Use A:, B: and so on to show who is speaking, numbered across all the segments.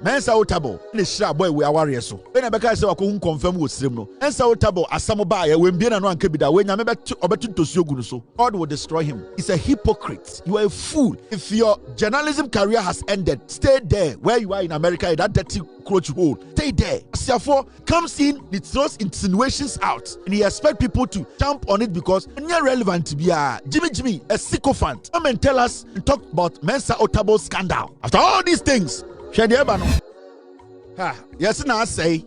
A: Mensa Otabil ne shira boy we aware so when e beka say wakohu confirm wo srem no Mensa Otabil asamo ba ya we mbie na no anka bida we nyame obetu tosuo gu no so God will destroy him. He's a hypocrite. You are a fool. If your journalism career has ended, stay there where you are in America in that dirty crotch hole. Stay there. Therefore comes in, he throws insinuations out and he expect people to jump on it because it's not relevant to be Jimmy a sycophant. Come and tell us and talk about Mensa Otabil scandal. After all these things, yes, now I say,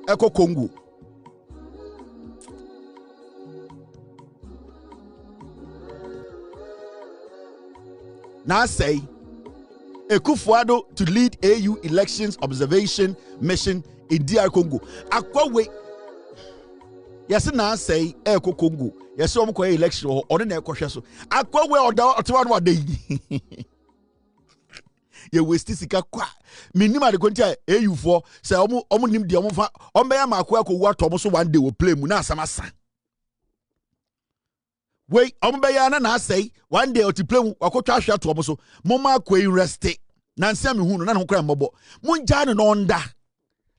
A: Echo Congo. Now I say, Ekufuado to lead AU elections observation mission in DR Congo. Akwawe. Yes, now I say, Echo Congo. Yes, so I'm going election or the Echo so. Akwawe or the day. Ye waste sika kwa minima de kontia AU4 say omo nim de omo fa ombeya makwa ko wato omo so one day will play mu na asamasa we ombeya na say one day oti play mu wakotwa hwa to omo so moma akwa rest na nsia me hu no na ho kra mbobo munja no onda.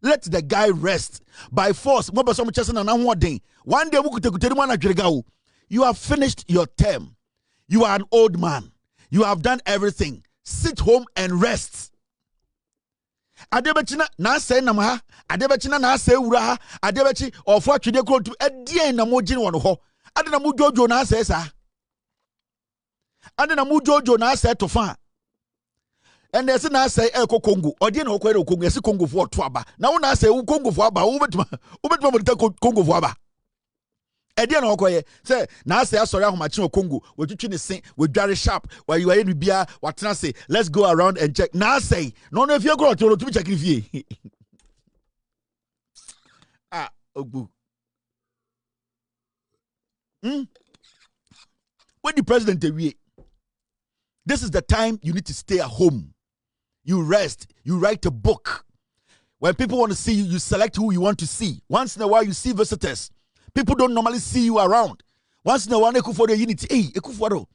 A: Let the guy rest by force mo beso mo chese na ho den one day mu kutekuteri mu na dwerega wo. You have finished your term. You are an old man. You have done everything. Sit home and rest. Adebechina na say namha, adebechina na say wura ha, adebechi ofo atwede kro to edien na mogin won ho. Ade na mu jojo na say sa. Ade na mu jojo na say to fa. And they say na say eko Congo. Ode na okwe eko Congo, ese Congo fo to aba. Na wo na say wo Congo fo aba, wo betuma mo ta Congo fo aba. Edian okoye say na say asori ahomachi o Congo we twitwi ne sen we dware sharp while you are in bia watena say let's go around and check na say no if you go to check fie ogbu when the president away, this is the time you need to stay at home. You rest, you write a book. When people want to see you, you select who you want to see. Once in a while you see visitors. People don't normally see you around. Once in a while, for the unity. Hey, Ekufado.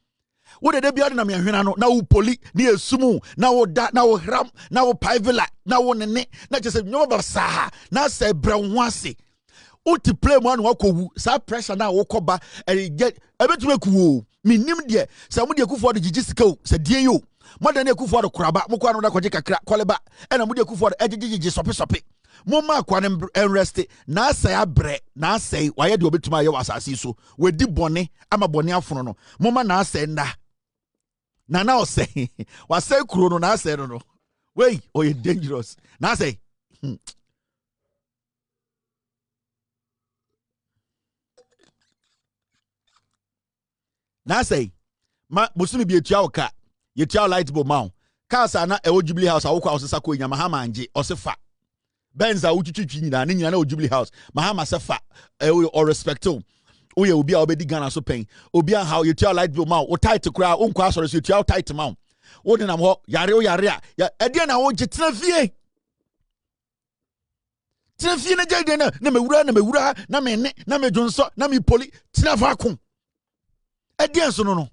A: What did they be na me no? Now poli, ni esumu, now that, now ram, now pivela, now nene, not just no basa, now say brown wansi. Uti play one wako sa pressure now wokoba and get a bit to ku. Me nim de, somebody Ekufado jijisiko, said dear you. More than Ekufado kraba, mukwana na kwajika kwaleba, and a mudi Ekufado ejiji sopi. Moma kwanem enrest na say abre na say why de obetuma ye wasasi so we di bone ama bone afono no moma na say nda na say was say kuro no na say no wey oh you dangerous na say na say ma musumi bi etua oka ye tua light bulb ma ka na e Jubilee house awokwa osesa ko nyama MAHAMA'S osefa Mensa uchichi nyina ne nyina na Jubilee house MAHAMA'S fa or respect o ye obi a obedi Ghana so pen obi a how you tell light bill ma o tight kra o nkwa asore so you tell tight ma o de nam ho yare a ya ede na wo gitena fie na jade na mewura na me ne na me dwonso na me poli tena fa ko ede so no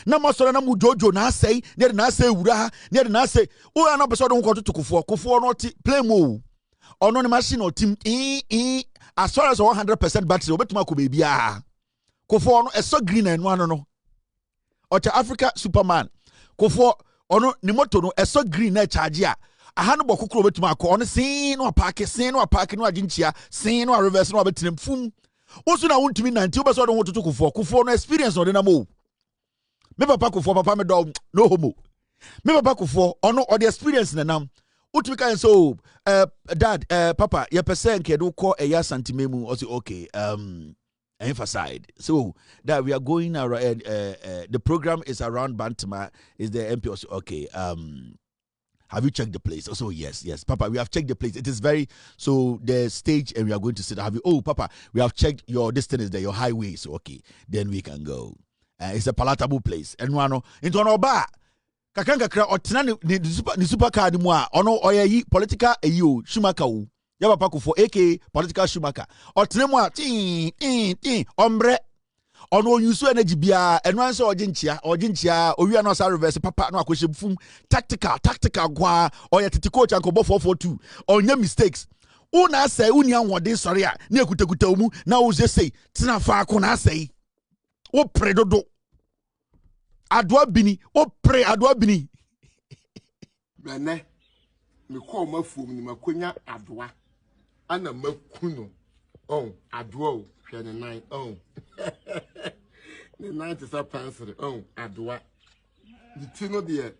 A: na masoro na mu jojo na asai na asai wura ne na asai o ya na beso do nkoto kofo no ti play mo ono ne machine o tim as far as 100% battery obetuma ko baby a kofo no eso green and one no ocha Africa Superman kofo ono ne moto no eso green na charge a aha no bokokoro obetuma ko ono sin no park no aginchia sin no reverse no obetim fum osu na wontumi nanti obeso do nkoto kofo no experience no de na mo. Me papa kufo papa me do no homo. Me papa kufo ono or the experience na nam. Utimi kan so dad papa ye person ke do call a ya santimemu or say okay emphasize. So that we are going around the program is around Bantama is the MP also okay have you checked the place? Also, yes, Papa, we have checked the place. It is very, so the stage and we are going to sit. Have you, oh, Papa, we have checked your distance there, your highway. So, okay, then we can go. It's a palatable place. And one into an oba. Kakanga kra otina ni super card mwa ono oyeyi political eyo shumaka wu. Yaba pako for AK political shumaka. Otina mwa tin ombre. ono use energy bia eno anse oginchia owi na osa reverse papa no akwhye fum tactical kwa oya tete coach ankobo 442 onya mistakes una say uni anwode sori a na ekutakuta mu na wo say tina fa ko na say wo predodo adwa bini wo pre adwa bini
B: mene me ko mafuom ni makonya adwa ana makuno adwa o hwe ne nan ne nan te sa pansere adwa di tino de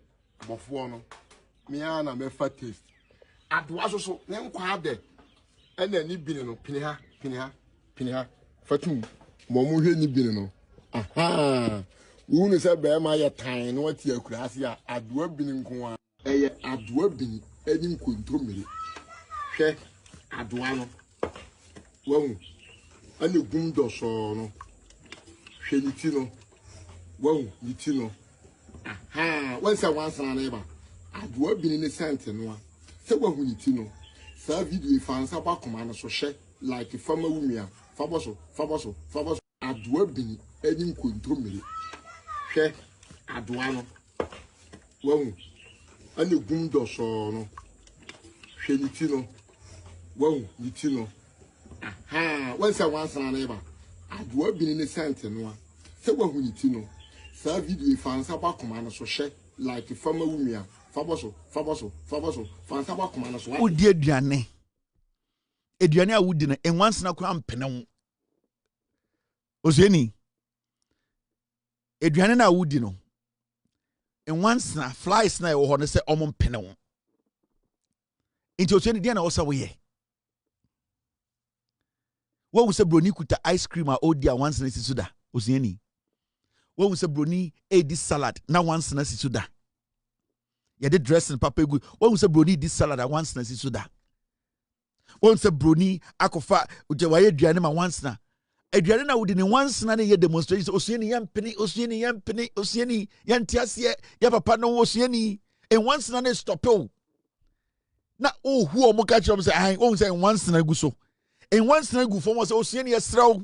B: bofo no me ana me fa taste adwa so ne nkwa ade ana ni bini no pini ha fatum mo mu hwe ni bini no aha wunu se be ma ya tan no ati akurase a adwa bini nko a eye adwa bini eni nkontromere hwe adwa no wahu ani gundo so no hwe ni ti no wahu ni ti no aha wansa wansana na ba adwa bini ne sente no a se wahu ni ti no sa video fansa ba koma no so hwe like fama wumia faboso adwa bini eni nkontromere hwe adwa no wahu ani gundo so no hwe ni ti no wahu ni ti no aha wansa wansana na ba adwa bini ne sente no a se wahu ni ti no sa video fansa ba koma no so hwe like fama wumia faboso fansa ba koma no so
A: odi aduane a wudi no enwansana kwa mpene wo ozieni aduane na wudi no enwansana flies na wo ho no se omo mpene wo nti ozieni dia na wo sa wo ye wo se broni kuta ice cream a odi a wansana sisuda ozieni wo se broni edi salad na wansana sisuda ya de dressing papa egu wo se broni di salad a wansana sisuda wo se broni akofa uje waye aduane ma wansana aduane na wodi ne wansana ne ye demonstration osueni yantiase ya papa no osueni en wansana ne stopel na ohu o mo ka kire mo se ai wo se en wansana gu so en wansana gu fo mo se osueni yesraw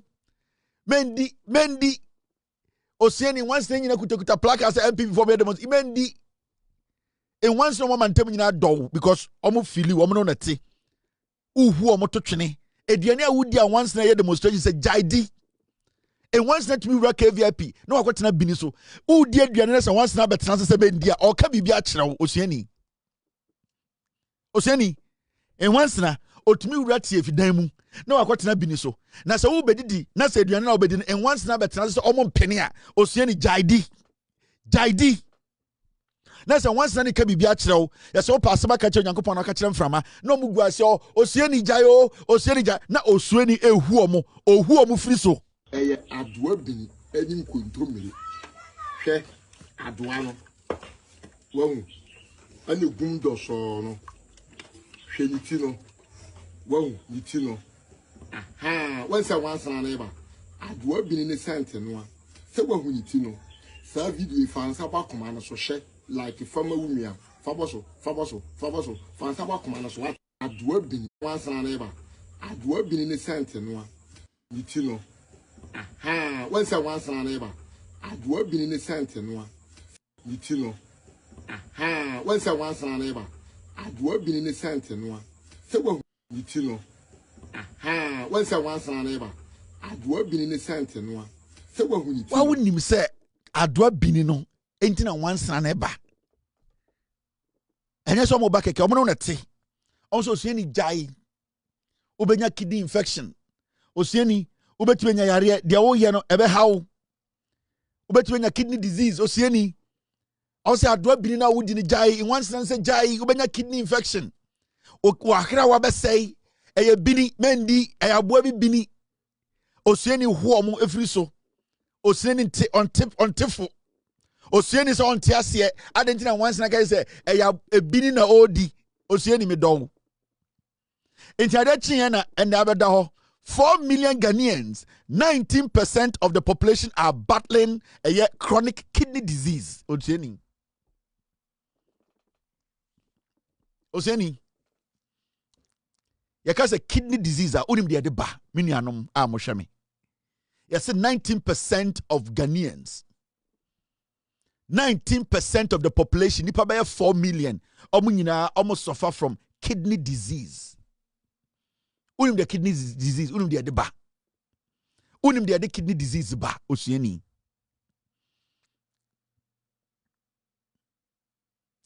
A: mendi osueni wansana nyina kutakuta plaka se MP before be demonstration mendi en wansana mo mantem nyina do because omo fili omo no nete uhu omo to twene aduane a wudi a once na ye demonstration say jaidi and once na tumi wura KVIP na wakotena bini so wudi aduane na say once na betena se bendia o ka bibia kyerɛ osuani and once na otumi wura tie fidan mu na wakotena bini so na say wo bedidi na say aduane na obedi and once na betena se omo mpene a osuani jaidi na say once na ne ka bibia kyerɛ ya say o pass ba ka kyerɛ Nyankopɔn na ka kyerɛ mframa na omu gu ase osuani jai na osuani ohu omu firi so
B: eye adwa bini eni nkontromere hwe adwa no wahu ani gundo so no hwe ni ti no wahu ni ti no aha wansa wansana na ba adwa bini ne sente no a se wahu ni ti no sa video fansa ba koma no so hwe like fama wumia faboso fansa ba koma no so adwa bini wansana na ba adwa bini ne sente no a ni ti no aha wansa wansana na ba adwa bini ne sente no a ni ti no aha wansa wansana na ba adwa bini ne sente no a se wahu ni ti no aha wansa wansana na ba adwa bini ne sente no a se wahu ni ti
A: wa wonim se adwa bini no enti na wansana na ba enye so mo ba keke omo no nete onso osuani jai obenya kidney infection osuani obetibenya yare de wo ye no ebe hawo obetibenya kidney disease osuani also adwa bini na wudi ni jai in one sense jai obenya kidney infection o ahra wa be sei eye bini mendi eye aboa bi bini osuani ho mo efiri so osuani ontifo osuani so onte ase adentina once na guy say eye ebini na odi osuani me don enti ade chin na ende abeda ho 4 million Ghanaians, 19% of the population are battling a chronic kidney disease. Osuani. Yaka say kidney disease a unim de ba minuanom a mo hweme. Yes, 19% of Ghanaians. 19% of the population, nipa baya 4 million, almost suffer from kidney disease. Unim the kidney disease, unim the ba. Unim the kidney disease ba, osuani.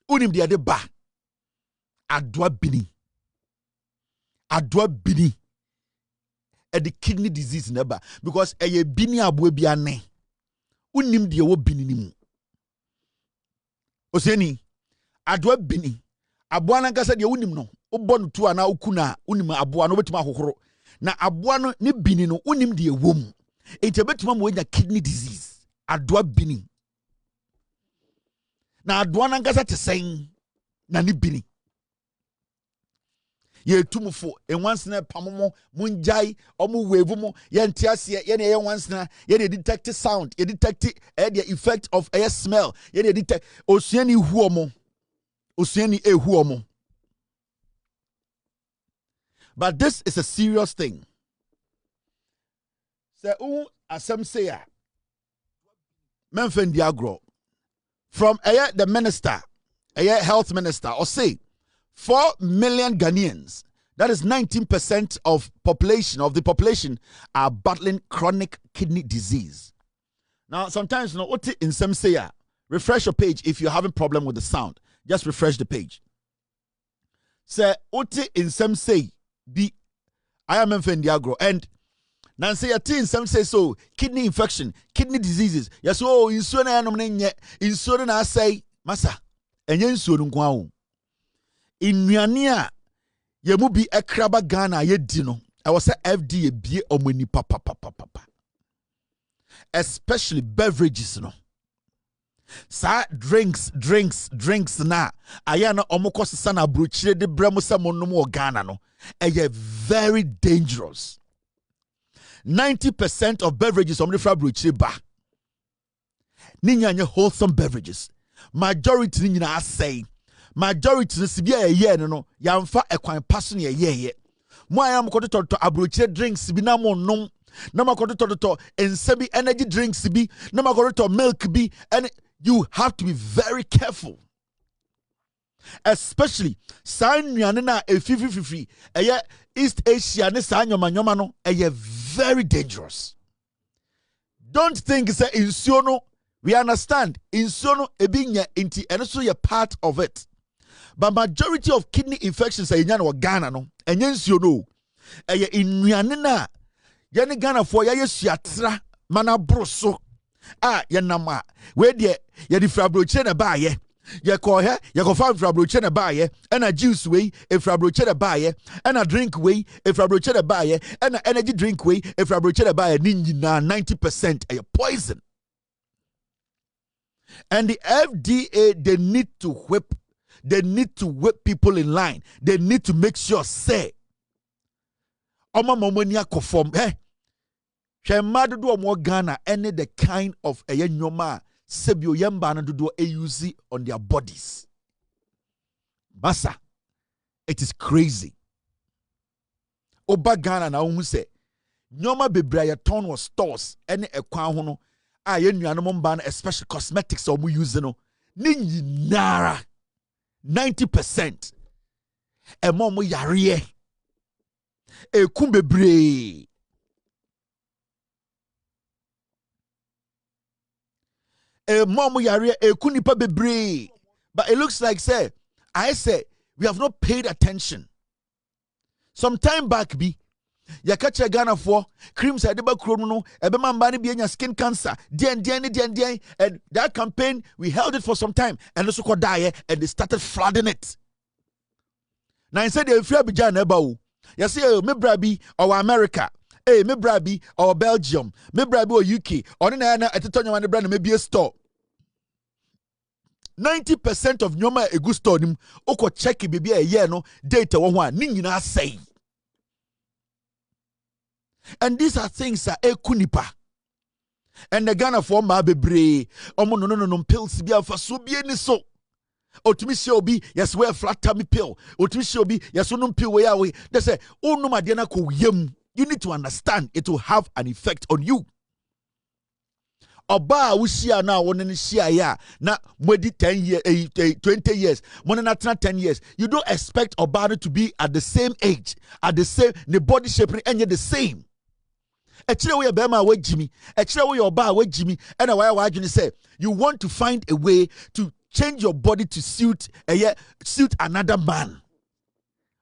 A: Unim the ba. Adwa bini. Adwa bini. The kidney disease never. Because eye bini abwe biane. Unim the wo bini nimu. Osuani. Adwa bini. Abwa na kasa de unim no. Ubon tu ana ukuna unim abwa no betuma hohoro. Na abwa no ne bini no unim de wom. Ente betuma mo nya kidney disease. Adwa bini. Na adwa na kasa te sen na ne bini. Ye tumufo en once na pamomo munjai omu wevu mo ye ntiase ye ne once na ye detect sound ye detect the effect of air smell ye detect osuani huomo osuani ehuomo. But this is a serious thing. Say asem say a menfen diagro from the minister health minister or say 4 million Ghanaians, that is 19% of the population, are battling chronic kidney disease. Now, sometimes, what in some say, refresh your page if you're having problem with the sound. Just refresh the page. Say, what in some say, I am Diagro, and Nancy in some say so, kidney infection, kidney diseases. Yes, oh, insurance I say, Massa, and yen Inuania ye mu bi ekraba Ghana ye di no I was say FDA bie omani papa especially beverages no sa drinks na aya na omoko sesa na brochire de bremo se monnom o Ghana no very dangerous. 90% of beverages omde fra brochire ba ni nyanye wholesome beverages, majority ni nyina asay. Majority no sibia ye no yamfa ekwan paso ne ye mo ayam koto abrochire drinks bi na mo nom na makoto to ensabi energy drinks bi na makoto milk bi, and you have to be very careful, especially sa nnuane na efifififi East Asia ne sa nyoma no very dangerous. Don't think say insuo no, we understand insuo no ebinya inti and so you're part of it. But majority of kidney infections are in Ghana no. And yes, you know, in Yanina, Yanni Ghana for Yasuatra, Mana Broso. Yanama, where ye frabrochena buy ye call her, you go find frabrochena buy and a juice way, a frabrochena buy and a drink way, a frabrochena buy and an energy drink way, a frabrochena buy ninja 90% a poison. And the FDA, they need to whip. They need to whip people in line. They need to make sure, say, Oma Momonia conform. Shemadu do more Ghana, any the kind of a yenyoma, sebio yamba and do a use on their bodies. Massa, it is crazy. Oba Ghana na umu say, nyoma bebraya ton was stores, any a kwahono, yenyanaman, especially cosmetics or mu use no, ninji nara. 90% e momo yare e kumbebre e momo yare e kunipa bebre. But it looks like I say we have not paid attention. Some time back ya catch Ghana for creams adeba krono no ebe mambani bi enya skin cancer and that campaign we held it for some time and also could die and they started flooding it. Now instead they fear bija na eba o you say me brabi or America me brabi or Belgium me brabi or UK or na etetonyo wan bra na me bi a store 90% of nyoma egu store nim oko check bibi a year no data wo ho a ni nyina say. And these are things that kunipa. And the Ghana for ma bebre. Omo no pills be alpha so be any so. Otimisi obi yes we flat tummy pill. Otimisi obi yes no pill we They say oh no madiana ko yem. You need to understand it will have an effect on you. Oba ushia na wonene shia ya na mwedi 10 years 20 years money na 10 years. You don't expect Oba to be at the same age, at the same the body shape and the same. Echire we bema we Jimmy, echire we Oba we Jimmy, and why you say you want to find a way to change your body to suit another man.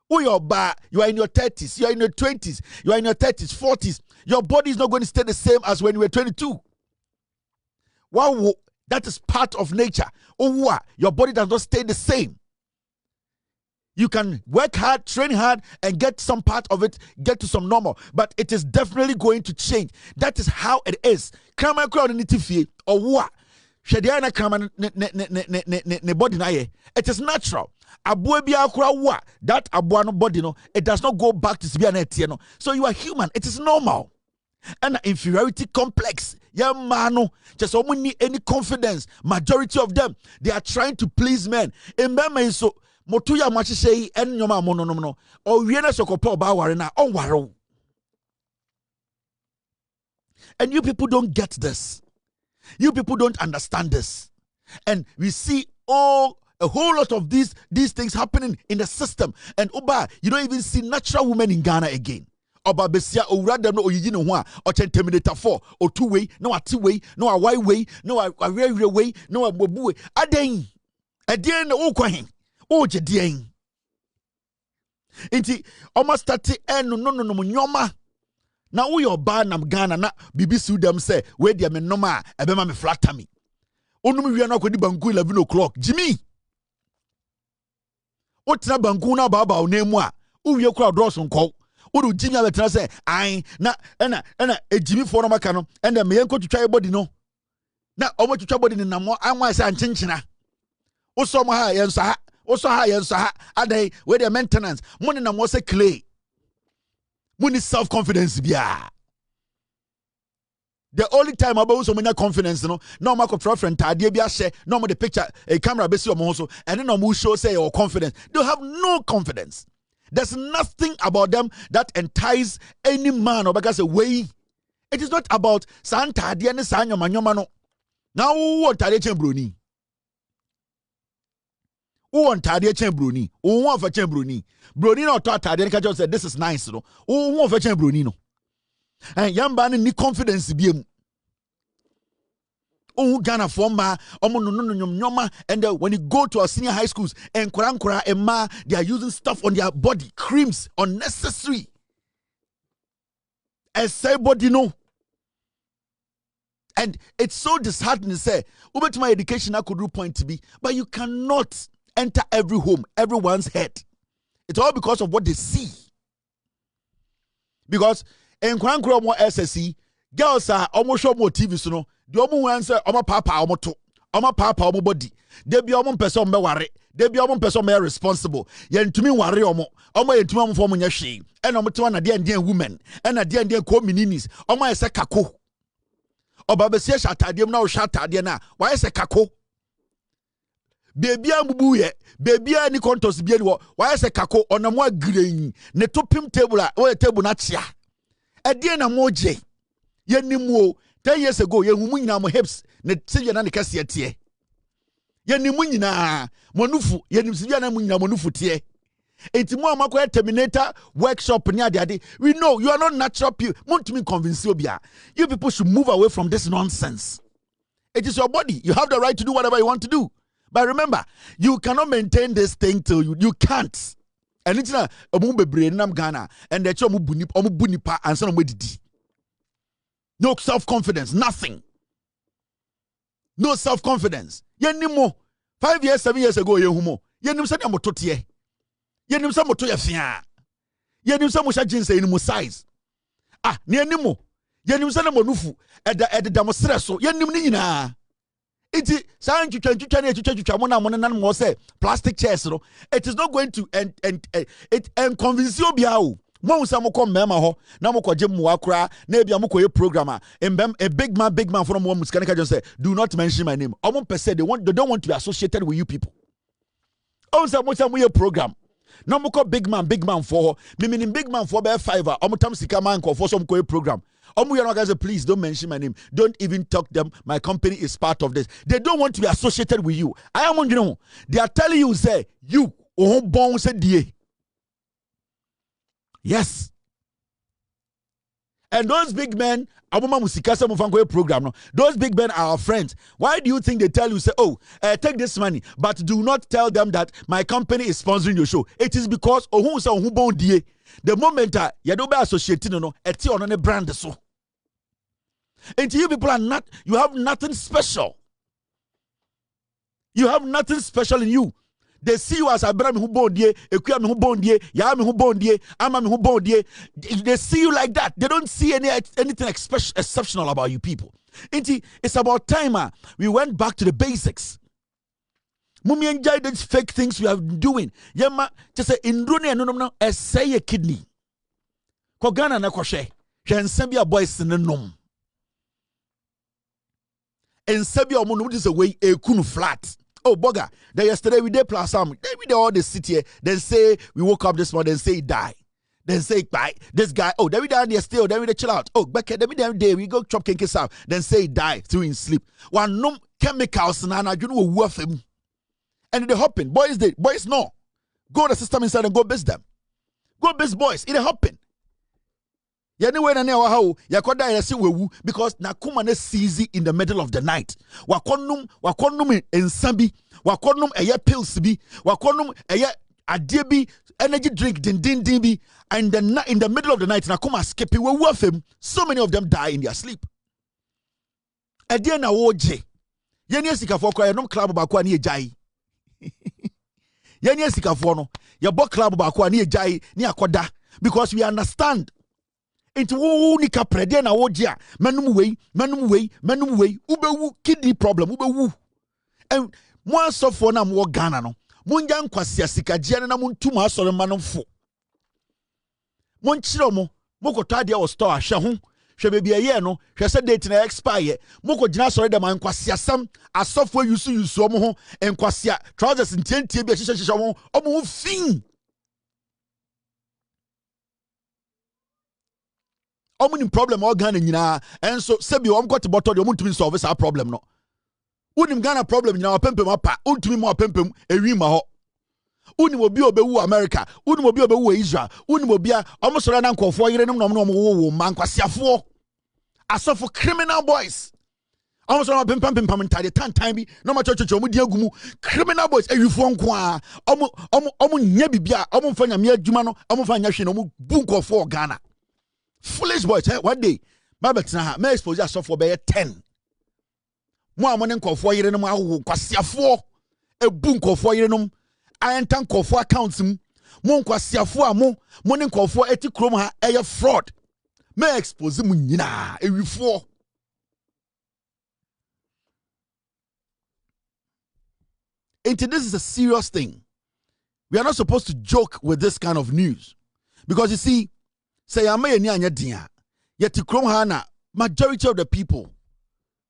A: You are in your 30s, you are in your 20s, you are in your 30s, 40s. Your body is not going to stay the same as when you were 22. Wow, that is part of nature. Oh, your body does not stay the same. You can work hard, train hard, and get some part of it, get to some normal. But it is definitely going to change. That is how it is. Krama crowd in the or what? Shadiana krama ne body na ye. It is natural. That abuano body no, it does not go back to Sibiana no. So you are human. It is normal. And inferiority complex. Yeah, man, just need any confidence. Majority of them, they are trying to please men. In Bema so motuya machi say en nyoma mono or wiena sokopo ba warena on waro. And you people don't get this. You people don't understand this. And we see a whole lot of these things happening in the system. And Oba, you don't even see natural women in Ghana again. Oba besia owura dem no oyiyi ne ho a o terminator 4 or 2 way, no a 2 way, no a wide way, no a rear way, no a bobu way. Aden. Aden na okwahin. O je den. Inti almost 30 no nyoma. Na wo your ba nam Ghana na BBC dem say we dia me noma ebema me flatter me. Onum wi na akodi banku 11 o'clock. Jimmy. Otina banku na baba onemu a uwie kura dross nko. Odu Jimmy abetra say ai na Jimmy for no maka no and me yenko twitwa body no. Na omo twitwa body ni namo anwa say anchenchena. Oso mo ha yenso ha. Oso ha yenso ha. Adai we the maintenance. Money na mo say clay. Money self-confidence bia. The only time about so many confidence, no ma ko friend tade bia share, no mo the picture a camera be see omo so, and then no show say your confidence. They have no confidence. There's nothing about them that entice any man or because way. It is not about Santa and Sanyo Manyomano. Now who want Tade Bruni? Who want Tade Bruni? Who want for Bruni? Bruni no thought Tade said this is nice, no. Who want for Bruni no? And young man need confidence be. Oh, Ghana former, and when you go to our senior high schools and Kurankura and Ma, they are using stuff on their body, creams, unnecessary. As everybody know. And it's so disheartening to say, over to my education, I could do point to be, but you cannot enter every home, everyone's head. It's all because of what they see. Because in Kurankura more SSC, girls are almost show more TV, so no. The omo answer omo papa omo to omo papa omo body de bi omo person be ware de bi omo person be responsible ye ntumi ware omo yentumi omo form nya hwe e na omo te na de women e na de communities omo yese kako oba be sie shatadem na o shatade na wa yese kako baby ambubu ye baby ani contos bi ani wa yese kako onamo agreyin ne topim table a o table na chia e de na mo je ye nimu 10 years ago, ye nyina mo hips ne sivya na ne kase tie. Ye nimu nyina monufu, ye nim sivya na nyina monufu tie. Enti mo amakoya terminator workshop ni ade. We know you are not natural people. Montumi convince obia. You people should move away from this nonsense. It is your body. You have the right to do whatever you want to do. But remember, you cannot maintain this thing till you can't. And it's na omo bebre nam Ghana and the omo bunipa and so no didi. No self-confidence, nothing. No self-confidence. Yenimo 5 years, 7 years ago, yehumo. Yenim sa moto tie. Yenim sa moto ya fia. Yenim sa mo sha jeans e ni size. Ah, ne yenimo. Yenim sa na monufu eda damosre so. Yenim ni nyina. Iti sa ntwitwa na etwitwa mo na mo nan mo say plastic chairs no. It is not going to and convince you bia o. Mo say mo come mema ho na mo kwaje mo akra na bia mo koye programmer a big man from one musikanika just say do not mention my name. Omo person they don't want to be associated with you people. Omo say mo ye program. Na mo ko big man for me meaning big man for be 5 omo tam sika man ko for some koye program. Say, please don't mention my name. Don't even talk them. My company is part of this. They don't want to be associated with you. I am, you know, they are telling you, say, you, oh, bon, say, DA. Yes. And those big men, program, those big men are our friends. Why do you think they tell you, say, oh, take this money, but do not tell them that my company is sponsoring your show? It is because, the moment you don't be associated, it's on a brand. So, and you people are not, you have nothing special. You have nothing special in you. They see you as Abraham who born die, Ekwame who born die, Yami who born die, Amami who born die. They see you like that. They don't see anything exceptional about you people. It's about time we went back to the basics. Mummy enjoy these fake things we have been doing. Yema just say indrone no say a kidney. Ko Ghana na kwhwe. Hwensabia boys ne nom. Ensabia omo this way ekunu flat. Oh, bugger. Then yesterday we did plus some. Then we did all this city here. Then say we woke up this morning. Then say he die. Then say bye. This guy. Oh, then we down there still. Then we chill out. Oh, back then we down there. We go chop kinky out. Then say he die through in sleep. One no chemicals and I don't know worth him. And they hopping. Boys did. Boys no. Go the system inside and go base them. Go base boys. It happen. Anyway, na how yakoda yesi wewu because na kuma na seize in the middle of the night. Wakonum ensambi, wakonum eye pills bi, wakonum eye adie bi, energy drink din bi, and in the middle of the night na kuma skippy wewu afem. So many of them die in their sleep. Ade na woje. Yeni esikafo kwa yenom club ba kwa ni ejai. Yeni esikafo no, ye bo club ba kwa ni ejai ni akoda because we understand. Into unika prede na wojia manum way ubewu kidney problem ubewu and mo sofo na mo Ghana no monja nkwasia sikagia na montuma asore manofo monchiro mo mokoto ade o store ahwe ho hwe bebia ye no hwe se date na expire moko gina asore de man kwasia sam asofo yusu mo ho enkwasia trousers ntientie bi hyehyehye mo omo fin. Omunim problem all Ghana nyina and so sebi o got bottle de omuntumi solve this problem no unim Ghana problem nyina opempem apa untumi mo opempem ewi ma ho unim obi obewu America unim obi obewu Israel unim obi a omosoro na nkofo yerenim no wo mankwasiafo asofo criminal boys omosoro opempem ntade tantan bi no ma chochocho omudi agumu criminal boys ewifo nko a omo nya bibia omo mfa nyame adwuma no omo mfa nya hwe no omo bu nkofo Ghana. Foolish boys, one day, my better may expose yourself for 10. More money call for you, Quasia 4, a boom call for you, iron tank call for accounts, Mon Quasia 4, more money call for Eticroma, a fraud. May expose him, every 4. This is a serious thing. We are not supposed to joke with this kind of news because you see. Say yet majority of the people,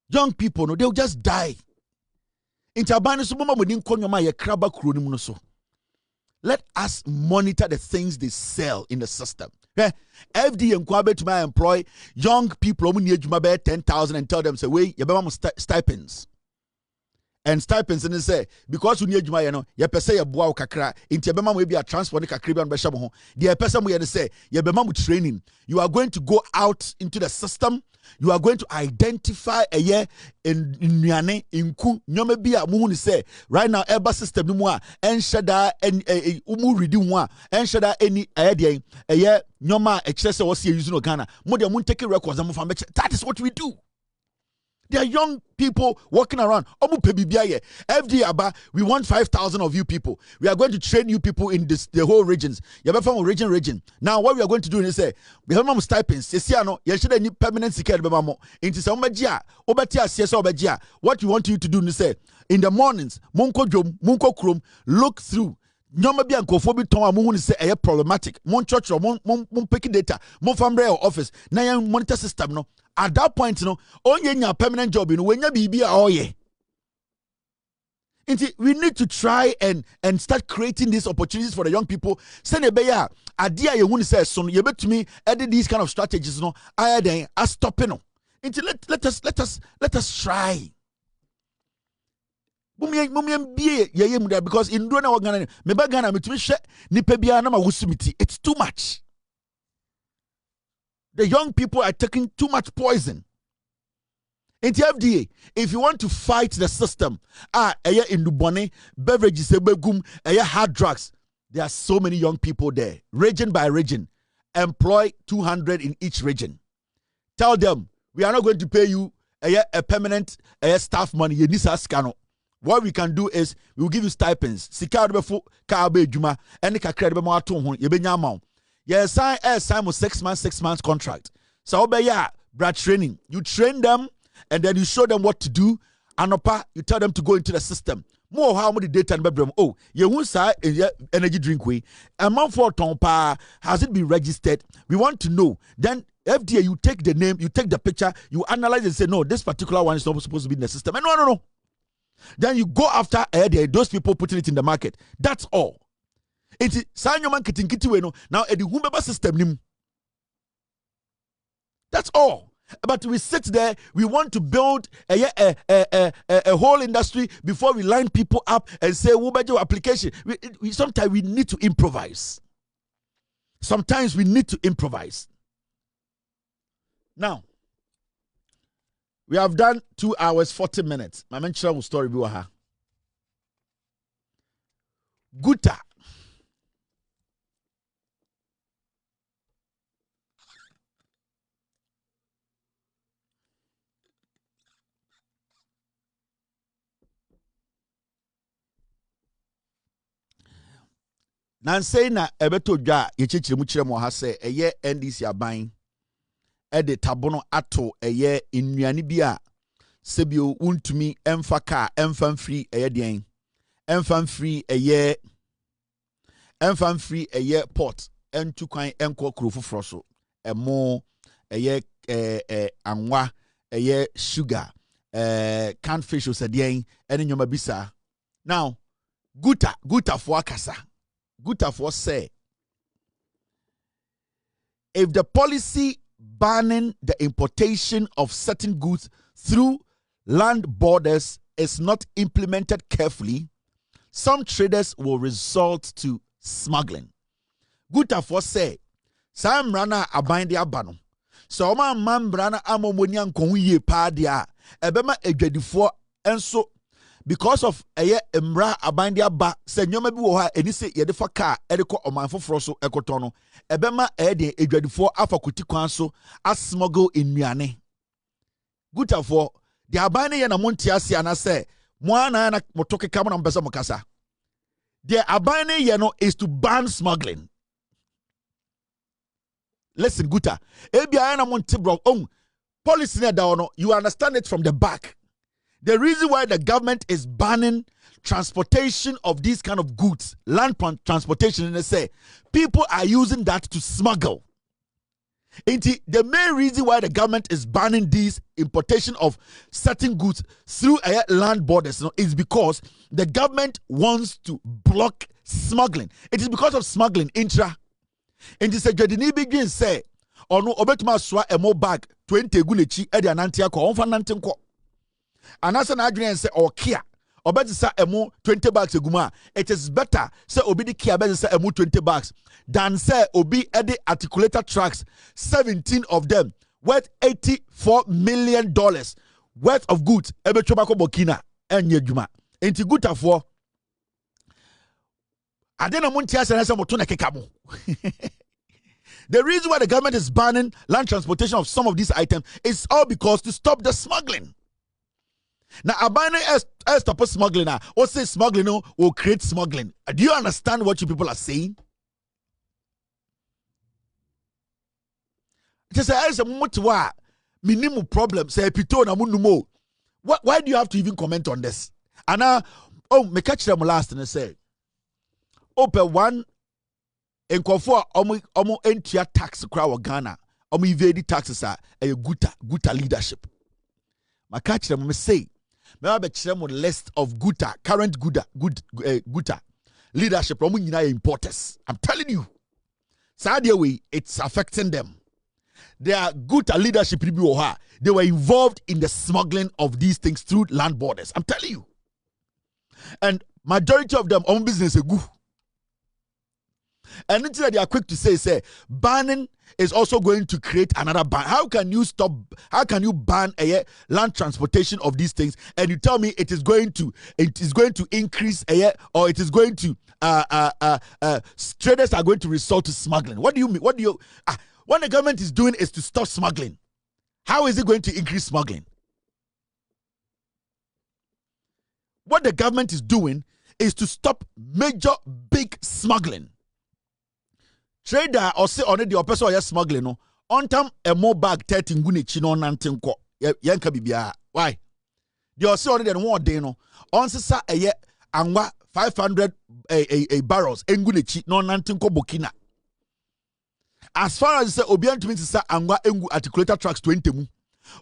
A: young people, no, they'll just die. Let us monitor the things they sell in the system. FD and to my employ young people 10,000 and tell them say, wait, you stipends. And stipends and say because we need you know ye pese ye boa kakra inti ye bema we be a transport kakra be behye mo ho the person we say ye bema mu training. You are going to go out into the system. You are going to identify a year in nuane inku nyome bia mu hu say right now eba system ni mu a ensheda umu ready mu a ensheda any ayede eye nyoma e kire say wo se use no Ghana mo de mun take records am fa. That is what we do. There are young people walking around. FD Aba, we want 5,000 of you people. We are going to train you people in the whole regions. You have from region. Now, what we are going to do is say, we have stipends. You should need permanent security. What we want you to do is say, in the mornings, Munko Krum, look through. Nyoma bi ankofo ton amu say e problematic mon church mon pick data mon family office na yan monitor system no at that point no onye nya permanent job no wenya bibi a oye We need to try and start creating these opportunities for the young people. Send a beya idea you want say so you bet to me edit these kind of strategies no I then I stop no. Let us try. Because in doing our Ghana, me ba Ghana me to share nipa bia na ma wusumiti. It's too much. The young people are taking too much poison. In the FDA, if you want to fight the system, in Dubone, beverages, hard drugs, there are so many young people there, region by region. Employ 200 in each region. Tell them, we are not going to pay you a permanent staff money. You need a scanner. What we can do is, we will give you stipends. Sika before Kabe Juma, and the Kakred Bema Tonhon, Yebenyamon. Yes, sign 6 months contract. So, brad training. You train them. And then you show them what to do. Anopa, you tell them to go into the system. More how many data and bedroom. Oh, you won't say energy drink way. A month for Tompa, has it been registered? We want to know. Then FDA, you take the name, you take the picture, you analyze and say, no, this particular one is not supposed to be in the system. And no. Then you go after those people putting it in the market. That's all. It's sign your man kitting now at the Wumba system. That's all. But we sit there, we want to build a whole industry before we line people up and say, your application. Sometimes we need to improvise. Sometimes we need to improvise. Now, we have done 2 hours, 40 minutes. My mention will story be Guta. Nansei na ebeto dwa yechichire mu kire mo ha se eye NDC aban de tabono ato eye nnuane bi a sebio wuntumi emfa ka emfa free eye den emfa free eye port entu kwan enko kuro foforo so emo eye anwa eye sugar canned fish o sedien ene nyoma bisa. Now guta for akasa. Gutafor say, if the policy banning the importation of certain goods through land borders is not implemented carefully, some traders will resort to smuggling. Gutafor say, Sam Rana abindi abano. So man brana amomonian konye padia, ebema ejadifo enso. Because of emra abandia ba se nyoma bi wo ha eni se ye de fa car e de ko omanfo froso ekotono ebema de edwadifo afakuti kwan so asmuggle ennuane Gutafo the abane ye na monti ase ana se mo ana na motoke kam na mpesa mokasa the abane ye no is to ban smuggling. Listen Guta ebia na monti bro policy na da no you understand it from the back. The reason why the government is banning transportation of these kind of goods, land transportation, and they say people are using that to smuggle. The main reason why the government is banning these importation of certain goods through land borders is because the government wants to block smuggling. It is because of smuggling intra. And this Jadini begin say, "Oh no, obetuma swa emo bag 20 gulechi edi anantia ko onfa nantenko." Anasa na adwene say okia obeti sa emu 20 bags eguma. It is better say obi di kia beti sa emu 20 bags than say obi edi articulator trucks 17 of them worth $84 million worth of goods ebe chobako bokina enye juma enti Gutafo adena munti asa na say moto na kekamo. The reason why the government is banning land transportation of some of these items is all because to stop the smuggling. Now, abandon stop smuggling now. Or say smuggling will create smuggling. Do you understand what you people are saying? Just say, "There's a much minimum problem." Say, "Pito na munumo." Why do you have to even comment on this? And now, me catch them last and I say, "Open one enkofo omo entia tax crowd Ghana. Omo evade taxes are a guta leadership." My catch them me say. Me ba be list of current Guta leadership. Importers. I'm telling you. Sadia way, it's affecting them. Their Guta leadership, they were involved in the smuggling of these things through land borders. I'm telling you. And majority of them own business are good. And until they are quick to say, banning is also going to create another ban. How can you ban a land transportation of these things? And you tell me it is going to increase or it is going to traders are going to resort to smuggling. What do you mean? What the government is doing is to stop smuggling. How is it going to increase smuggling? What the government is doing is to stop major big smuggling. Trader or say on the person or smuggling no on time a more bag 30 nguni chino nantin ko yanka bibia. Why? The also on the one day no on sisa angwa 500 barrels nguni chi no nantin ko Burkina. As far as say obian to mean sisa angwa engu articulator trucks 20 mu.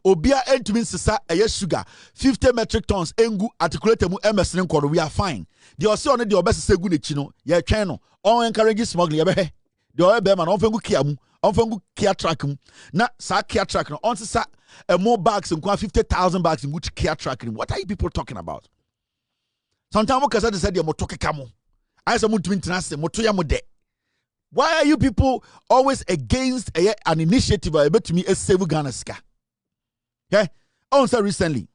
A: Obia end to mean sisa sugar 50 metric tons engu articulator mu MS nko we are fine. The also on the obese say nguni chi no ye twen no on encourage smuggling ye be the oil bear man on fengu kia mu on fengu kia track mu na sa kia track no on sa more bags and 50,000 bags in which kia track. What are you people talking about? Sometimes because I said you motoke kamo I say mutu internase motoya mo de. Why are you people always against an initiative or to me a save Ghana ska? Yeah, on say recently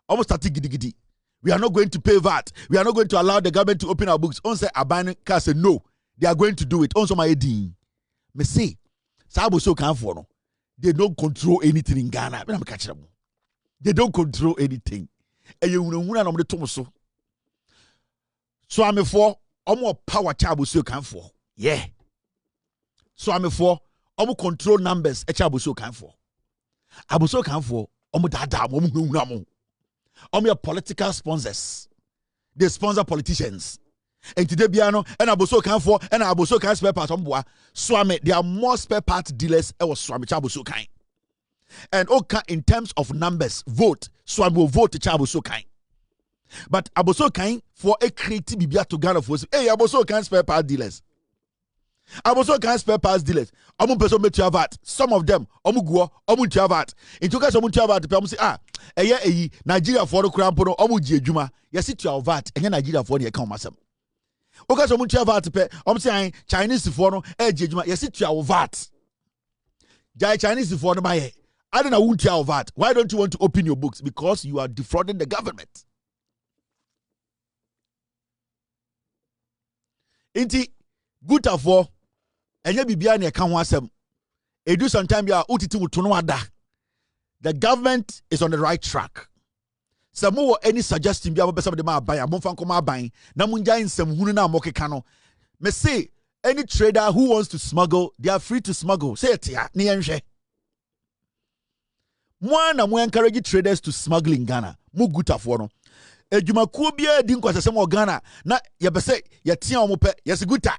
A: almost started gidi. We are not going to pay VAT. We are not going to allow the government to open our books. On say Abane can say no. They are going to do it. Also, my edin. Me say, Sabo so can for no. They don't control anything in Ghana. They don't control anything. And you know, I'm the Tomoso. So I'm for more power. Chabo so can for. Yeah. So I'm for control numbers. A chabo so can for. Abuso can for. Dada. Your political sponsors. They sponsor politicians. And today biano and aboso kan for and aboso kan spare part omboa swame there are more spare part dealers e was swame chaboso kan and okay in terms of numbers vote swame will vote chaboso kan but aboso kan for a creative bibia to Ghana for aboso kan spare part dealers aboso kan spare parts dealers omo person metua VAT some of them omo guo omo tua VAT into case omo tua VAT pe omo say Nigeria for the krampo no omo ji adwuma yesi tua VAT enye Nigeria for the kan omasem. Okay, so much VAT pay. I'm saying Chinese for no ejejuma. Yes, it's your VAT. Chinese for no buy. I don't know who your VAT. Why don't you want to open your books? Because you are defrauding the government. Inti good for enye bibia na kan ho asem. Edu sometime ya utiti wutono ada. The government is on the right track. Samo any suggestion bi abesa de ma ban amon fan koma ban na munja nsem hunu na mokeka no me say any trader who wants to smuggle they are free to smuggle say it ya ne yenhwe mo na mo encourage traders to smuggle in Ghana mo gutafo no adwumakuo bia di nkwasesem o Ghana na ye be say ye tia omo pe yes guta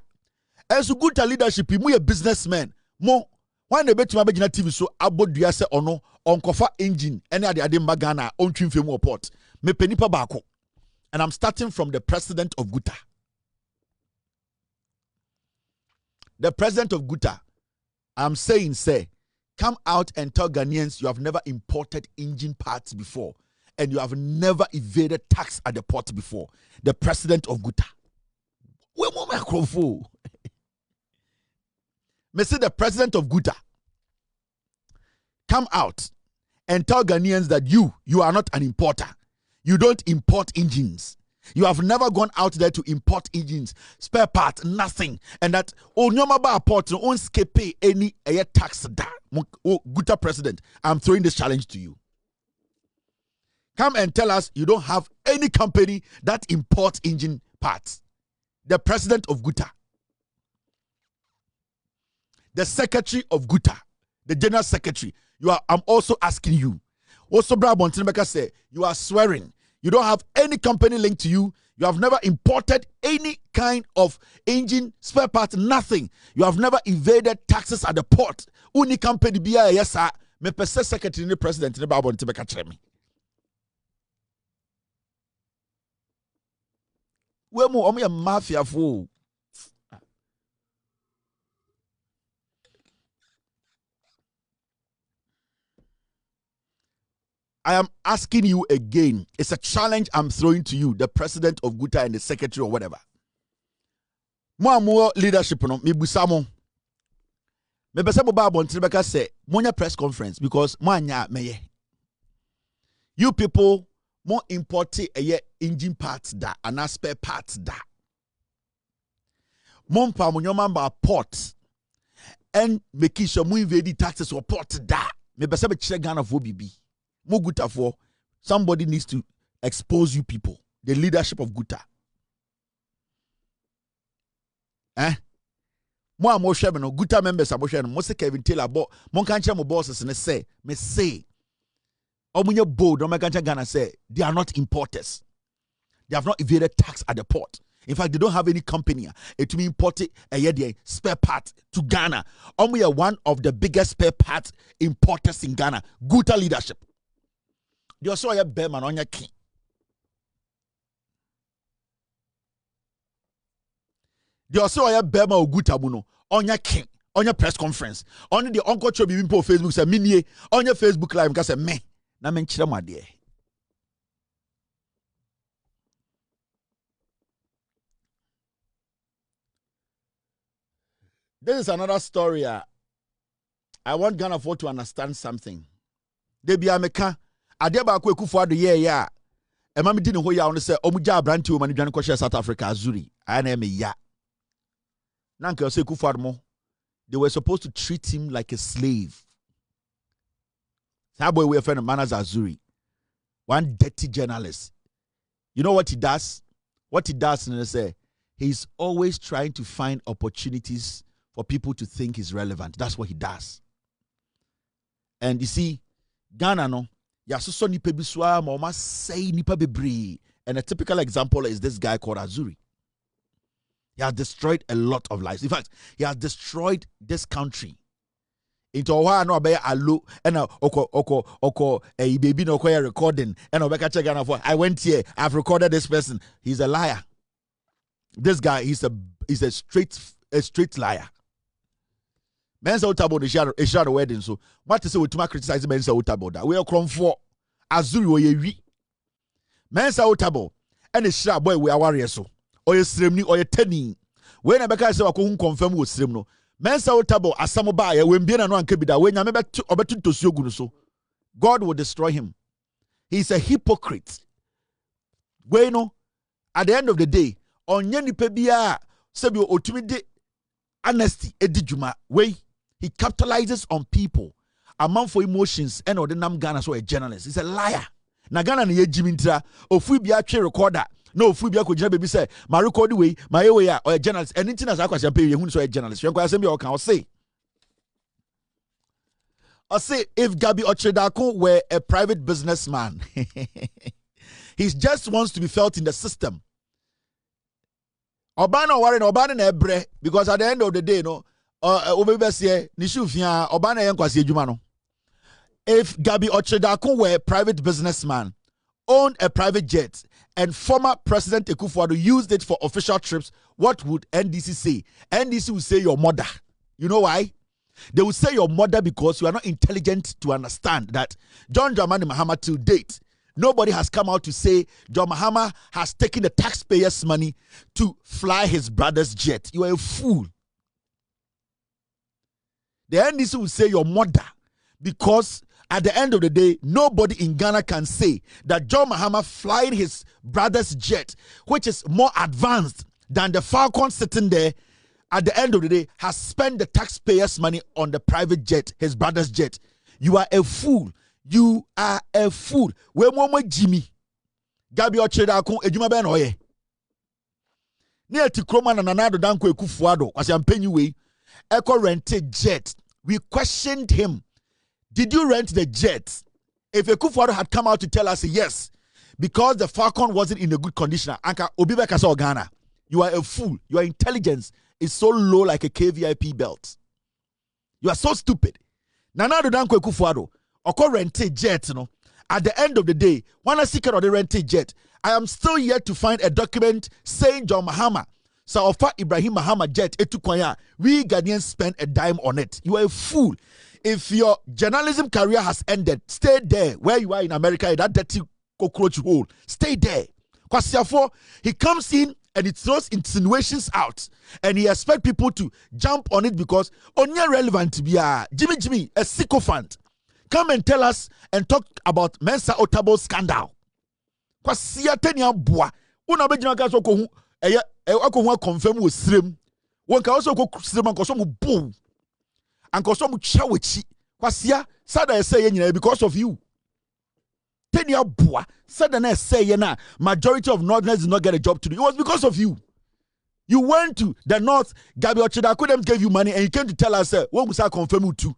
A: enso guta leadership mu ye businessmen mo wan na betima begina TV so abodua se ono onkofa engine any ade mba Ghana on twinfemu port me penipa baako and I'm starting from the president of Guta. The president of Guta, I'm saying say come out and tell Ghanaians you have never imported engine parts before and you have never evaded tax at the port before. The president of Guta. Where mo microphone? Me say the president of Guta come out and tell Ghanaians that you are not an importer. You don't import engines. You have never gone out there to import engines, spare parts, nothing. And that Onyomaba port no skip pay any tax da. Guta president, I'm throwing this challenge to you. Come and tell us you don't have any company that imports engine parts. The president of Guta. The secretary of Guta. The general secretary. I'm also asking you. Also, Brabon Tinebeka say you are swearing. You don't have any company linked to you. You have never imported any kind of engine, spare part, nothing. You have never evaded taxes at the port. Uni company biya yes sir. Me pese secretary ni president ni Brabon Tinebeka chere me. We mo omo mafia fo. I am asking you again. It's a challenge I'm throwing to you, the president of Guta and the secretary or whatever. More leadership no me busamo. Me bese mo ba bontiribeka say monya press conference because mo anya meye. You people more important engine parts da and spare parts da. Mon pa mo nyoma ba port and making sure mo invade taxes or port da. Me bese be kire Ghana for bibi. Mo Guta for somebody needs to expose you people, the leadership of Guta. Mo amo hwe no Guta members amo hwe no mo se Kevin Taylor bo mo kan kire mo bosses ne say me say omunye bold no kan kire Ghana say they are not importers. They have not evaded tax at the port. In fact, they don't have any company to be imported a spare part to Ghana. We are one of the biggest spare parts importers in Ghana. Guta leadership. They also have Berman on your king. They also have Berman or Guta Buno on your king, on your press conference. Only the Uncle Chobi Wimpo Facebook say mini on your Facebook live because me na men chira ma de. This is another story. I want Ghana for to understand something. They be America. Adeba ko ekufu ado ye ya. E ma me di ne ho ya on say omugya abranti o ma ne dwane ko South Africa Azure. I na me ya. Na nka say ekufu ado mo. They were supposed to treat him like a slave. That boy we friend Manasse Azure. One dirty journalist. You know what he does? What he does and say he's always trying to find opportunities for people to think he's relevant. That's what he does. And you see, Ghana no, yasoso nipa biswa ma oma say nipa bebre. And a typical example is this guy called Azure. He has destroyed a lot of lives. In fact, he has destroyed this country. Into owa no be alo and oko baby no ko recording and obeka check Ghana for I went here, I've recorded this person. He's a liar. This guy is a straight liar. Mensa Otabil is share the wedding. So what to say with criticize Mensa Otabil that we are crom for Azure we Mensa Otabil and the share boy we are warriors so or you srimni or you teni when Abeka say wako confirm with srim no Mensa Otabil asamoba ya when bien no anke bida when nyame obetu to siogu so God will destroy him. He's a hypocrite. We no at the end of the day onye nipa bia sebi otumi de honesty edijuma we he capitalizes on people amount for emotions and ordinam Ghana so a journalist. He's a liar. Na Ghana na ye jimintra ofu bia twe recorder no ofu bia ko gina baby say my record way my way or a journalist anything as akwase pay you so a journalist you kwase me can say if Gabi Ochedako were a private businessman he just wants to be felt in the system. Obana worry Obana na ebre because at the end of the day no obebesie ni shufia Obana yen kwase adwuma no. If Gabi Ochedako were a private businessman, owned a private jet, and former President Akufo-Addo used it for official trips, what would NDC say? NDC would say your mother. You know why? They will say your mother because you are not intelligent to understand that John Dramani Mahama to date, nobody has come out to say John Mahama has taken the taxpayers' money to fly his brother's jet. You are a fool. The NDC will say your mother because at the end of the day, nobody in Ghana can say that John Mahama flying his brother's jet, which is more advanced than the Falcon sitting there, at the end of the day, has spent the taxpayers' money on the private jet, his brother's jet. You are a fool. You are a fool. Where Mama Jimmy Gabi Ochedako ejuma ben oye. Near to Kroma and Nanado Danko Akufo-Addo, as I'm paying you way, Echo rented jet. We questioned him. Did you rent the jet? If Akufo-Addo had come out to tell us yes, because the Falcon wasn't in a good condition, Anka Obibeka saw Ghana. You are a fool. Your intelligence is so low like a KVIP belt. You are so stupid. Nanado Danko Akufo-Addo, Oko rented jet, you know. At the end of the day, when I seek out the rented jet, I am still yet to find a document saying John Mahama, Saofa Ibrahim Mahama jet etukwaya. We Ghanaians spend a dime on it. You are a fool. If your journalism career has ended, stay there where you are in America in that dirty cockroach hole. Stay there. Because therefore, he comes in and he throws insinuations out and he expects people to jump on it because only relevant to be Jimmy, a sycophant. Come and tell us and talk about Mensa Otabil scandal. Because siatenia boa. Una bejina ka so ko hu hu confirm with srem. One can also go srem and koso mu boom. And koso mu chawechi. Because sada say because of you. Tenia boa. Sada say na majority of Northerners did not get a job to do. It was because of you. You went to the North, Gabi Ochidako them gave you money and you came to tell us what we say confirm you too.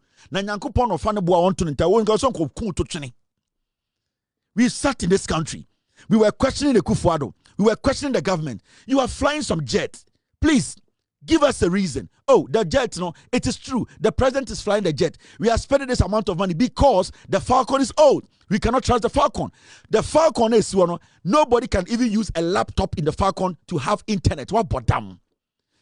A: We sat in this country. We were questioning the Kufuado. We were questioning the government. You are flying some jet. Please, give us a reason. Oh, the jet, no, it is true. The president is flying the jet. We are spending this amount of money because the Falcon is old. We cannot trust the Falcon. The Falcon is, nobody can even use a laptop in the Falcon to have internet. What but damn?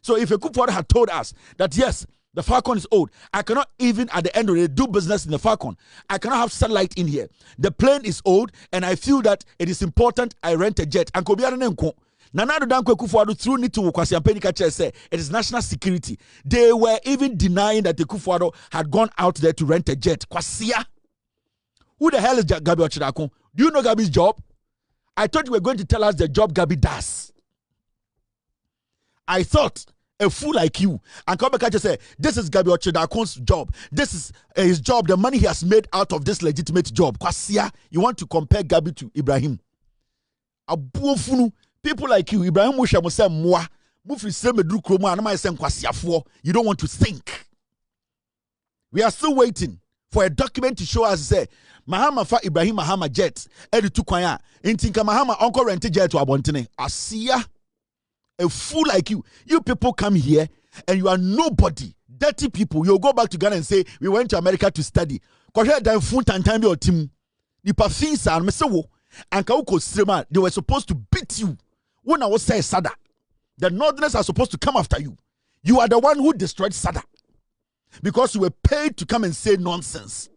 A: So if a Kufuado had told us that, yes, the Falcon is old, I cannot even at the end of the day do business in the Falcon. I cannot have satellite in here. The plane is old, and I feel that it is important I rent a jet. And Nanado Danko Kufuado through Nitu Kwasiampenika said it is national security. They were even denying that the Kufuado had gone out there to rent a jet. Kwasia. Who the hell is Gabi Ochidako? Do you know Gabi's job? I thought you were going to tell us the job Gabi does. I thought a fool like you and come back and say, this is Gabi Ochidakon's job. This is his job, the money he has made out of this legitimate job. Kwasia, you want to compare Gabi to Ibrahim. Abuofunu, people like you, Ibrahim Musha Musa Mwa, Mufi Semedru Kroma, and myself Kwasia for, you don't want to think. We are still waiting for a document to show us, say, Mahama fa Ibrahim Mahama jet, Editu Kwaya, Intinka Mahama uncle rented jet to Abontine. Asia. A fool like you people come here and you are nobody, dirty people. You'll go back to Ghana and say, we went to America to study. They were supposed to beat you. When I was saying Sada, the Northerners are supposed to come after you. You are the one who destroyed Sada because you were paid to come and say nonsense.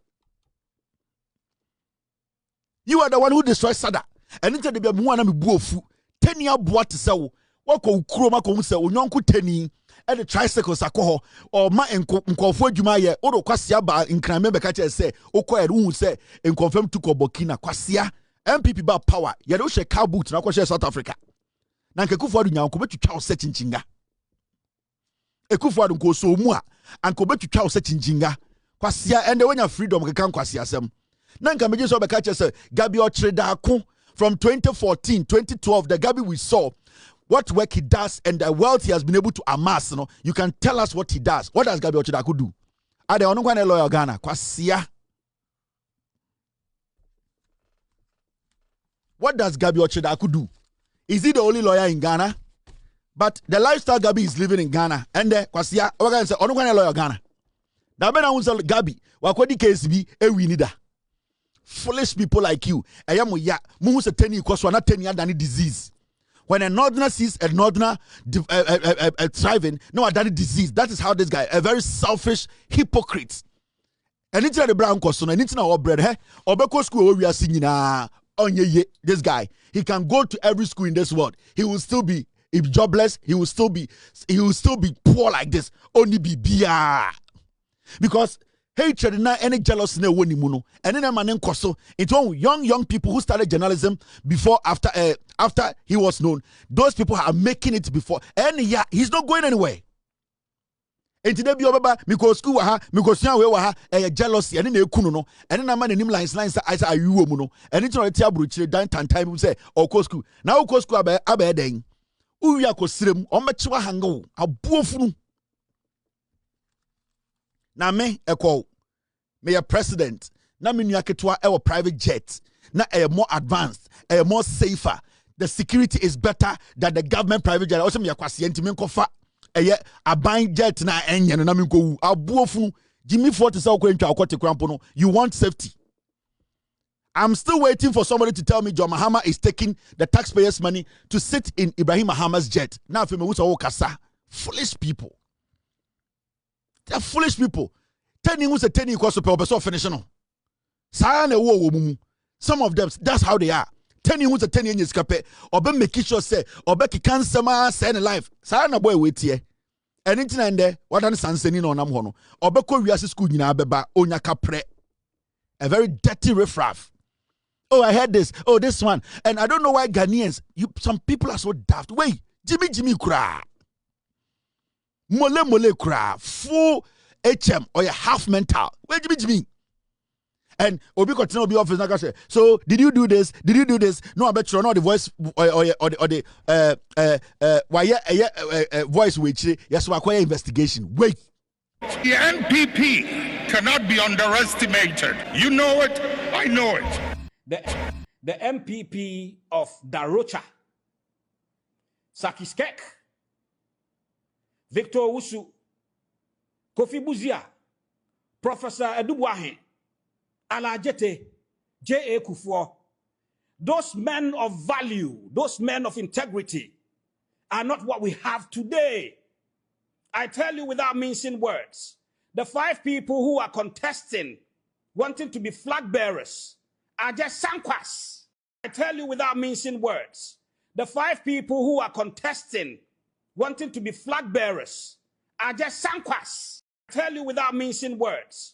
A: You are the one who destroyed Sada. And into the Biamuana Buofu, 10 year boat to sell. Wako ukroma ko nse onyonko tani e de tricycles akoho or ma nkofo adwuma ye odo kwasia ba nkranme be ka che se okoye hu se nkonfam to ko Burkina kwasia MPP ba power ye de wo she car boot na ko she South Africa na nkekufo adu nyanko betwitwa wo se chinchinga ekufo adu ko so mu a anko betwitwa wo se chinchinga kwasia ende wonya freedom keka kwasia asem na nka meje so be ka che se Gabi Ochidako from 2014 2012 the Gabi we saw what work he does and the wealth he has been able to amass, you can tell us what he does. What does Gabi Ochidako do? Are they only a lawyer Ghana? Kwasia. What does Gabi Ochidako do? Is he the only lawyer in Ghana? But the lifestyle Gabi is living in Ghana. And Kwasia, oga say only a lawyer Ghana. Now when I was Gabi, wakodi KSB ewinida. Foolish people like you. Ayamu ya muhu se teni kwaswa na teni adani disease. When a northerner sees a northerner thriving, no, that is disease. That is how this guy, a very selfish hypocrite. And it's the brown question, and it's our bread, eh? Obeko school we are singing this guy. He can go to every school in this world. He will still be jobless. He will still be poor like this. Only be beer. Because hatred and any jealousy ne woni mu no and then man nkoso it one young people who started journalism before after he was known. Those people are making it before and yeah, he's not going anywhere. And today be obaba because school wa ha because we wa ha jealousy and na ekunu no and then man nim lines I say ayu mu no and it no tia bruchire dan time say o school na o school aba den uwi akosirem o mechiwa hango abuofunu. Na me eko me a president na me nua ketwa e private jet na more advanced more safer. The security is better than the government private jet. Also me yakwase ntimi nkofa aban jet na enye no na me nkowu abuofunu Jimmy 40 say okwa ntwa akote krampo no. You want safety. I'm still waiting for somebody to tell me John Mahama is taking the taxpayers' money to sit in Ibrahim Mahama's jet. Now, if you kasa, foolish people. They're foolish people. 10 years, 10 years, finishing. Some of them, that's how they are. 10 years, 10 years, or be making sure say, or be cancer, say in life. Sana boy wait here. Anything in there, what an sanseni no namhono. Or be ko wiase school nyina beba onya kapre. A very dirty riffraff. Oh, I heard this. Oh, this one. And I don't know why Ghanaians, some people are so daft. Wait, Jimmy kura. Mole kura. Full HM or a half mental. Where Jimmy? And Obi continue be office like say, so did you do this? Did you do this? No, I bet you know the voice or the voice which yes, we acquire investigation. Wait.
C: The NPP cannot be underestimated. You know it, I know it.
D: The MPP of Darocha, Sakiskek, Victor Wusu, Kofi Buzia, Professor Edubuahe, Alajete, J.A. Kufuor, those men of value, those men of integrity are not what we have today. I tell you without mincing words, the 5 people who are contesting, wanting to be flag bearers, are just sankwas. I tell you without mincing words, the 5 people who are contesting, wanting to be flag bearers, are just sankwas. I tell you without mincing words,